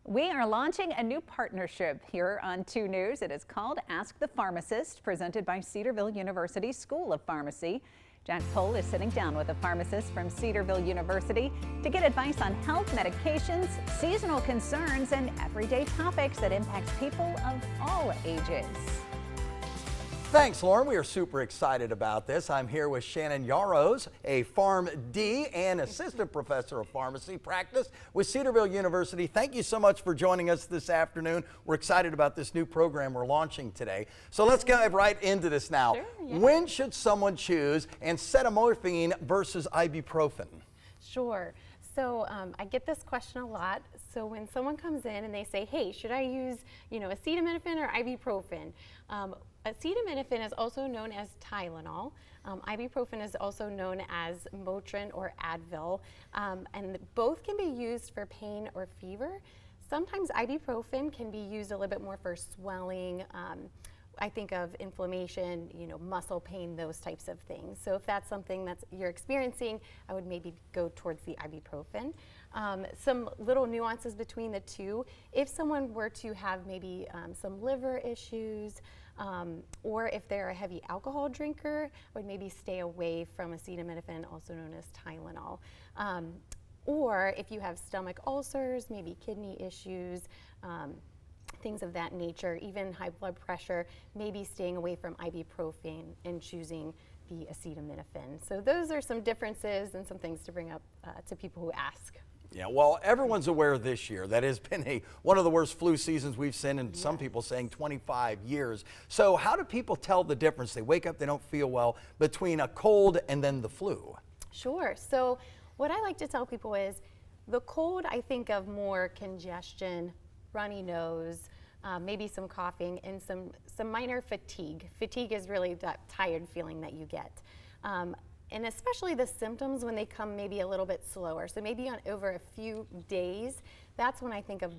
We are launching a new partnership here on 2 News. It is called Ask the Pharmacist, presented by Cedarville University School of Pharmacy. Jack Pohl is sitting down with a pharmacist from Cedarville University to get advice on health, medications, seasonal concerns, and everyday topics that impact people of all ages. Thanks, Lauren. We are super excited about this. I'm here with Shannon Yarrows, a PharmD and assistant professor of pharmacy practice with Cedarville University. Thank you so much for joining us this afternoon. We're excited about this new program we're launching today. So let's dive right into this now. Sure, yeah. When should someone choose acetaminophen versus ibuprofen? Sure. So I get this question a lot. So when someone comes in and they say, hey, should I use, acetaminophen or ibuprofen? Acetaminophen is also known as Tylenol. Ibuprofen is also known as Motrin or Advil. And both can be used for pain or fever. Sometimes ibuprofen can be used a little bit more for swelling. I think of inflammation, muscle pain, those types of things. So if that's something that you're experiencing, I would maybe go towards the ibuprofen. Some little nuances between the two. If someone were to have maybe some liver issues, or if they're a heavy alcohol drinker, I would maybe stay away from acetaminophen, also known as Tylenol. Or if you have stomach ulcers, maybe kidney issues, things of that nature, even high blood pressure, maybe staying away from ibuprofen and choosing the acetaminophen. So those are some differences and some things to bring up to people who ask. Yeah, well, everyone's aware this year that has been one of the worst flu seasons we've seen, and some people saying 25 years. So how do people tell the difference? They wake up, they don't feel well, between a cold and then the flu? Sure. So what I like to tell people is the cold, I think of more congestion, runny nose, maybe some coughing, and some minor fatigue. Fatigue is really that tired feeling that you get. And especially the symptoms when they come maybe a little bit slower. So maybe over a few days, that's when I think of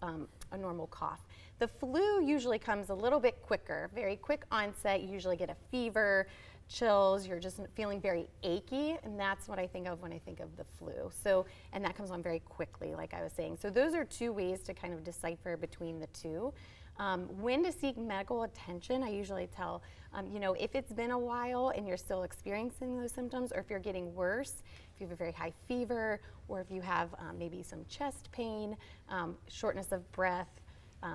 a normal cough. The flu usually comes a little bit quicker, very quick onset. You usually get a fever, chills, you're just feeling very achy, and that's what I think of when I think of the flu. So, and that comes on very quickly, like I was saying. So those are two ways to kind of decipher between the two. When to seek medical attention, I usually tell, if it's been a while and you're still experiencing those symptoms, or if you're getting worse, if you have a very high fever, or if you have maybe some chest pain, shortness of breath,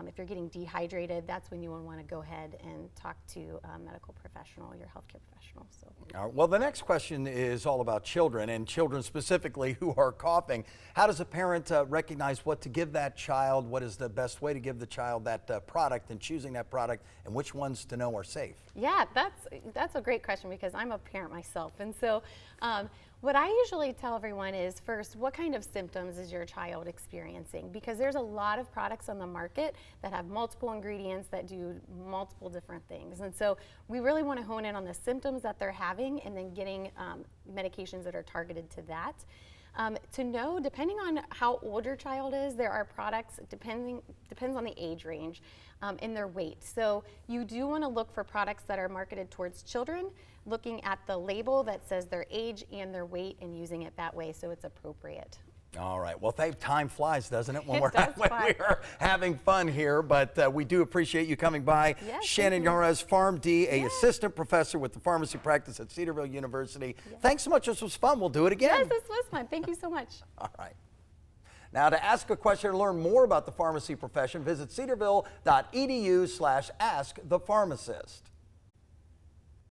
if you're getting dehydrated, that's when you would want to go ahead and talk to a medical professional, your healthcare professional. So. Well, the next question is all about children, and children specifically who are coughing. How does a parent recognize what to give that child? What is the best way to give the child that product, and choosing that product, and which ones to know are safe? Yeah, that's a great question, because I'm a parent myself. And so what I usually tell everyone is, first, what kind of symptoms is your child experiencing? Because there's a lot of products on the market that have multiple ingredients that do multiple different things. And so we really want to hone in on the symptoms that they're having, and then getting medications that are targeted to that. To know, depending on how old your child is, there are products, depends on the age range and their weight. So you do want to look for products that are marketed towards children, looking at the label that says their age and their weight, and using it that way so it's appropriate. All right. Well, time flies, doesn't it, when It we're does fly. having fun here, but we do appreciate you coming by. Yes, Shannon Yarrows, PharmD, assistant professor with the pharmacy practice at Cedarville University. Yes. Thanks so much. This was fun. We'll do it again. Yes, this was fun. Thank you so much. All right. Now, to ask a question or learn more about the pharmacy profession, visit cedarville.edu/askthepharmacist.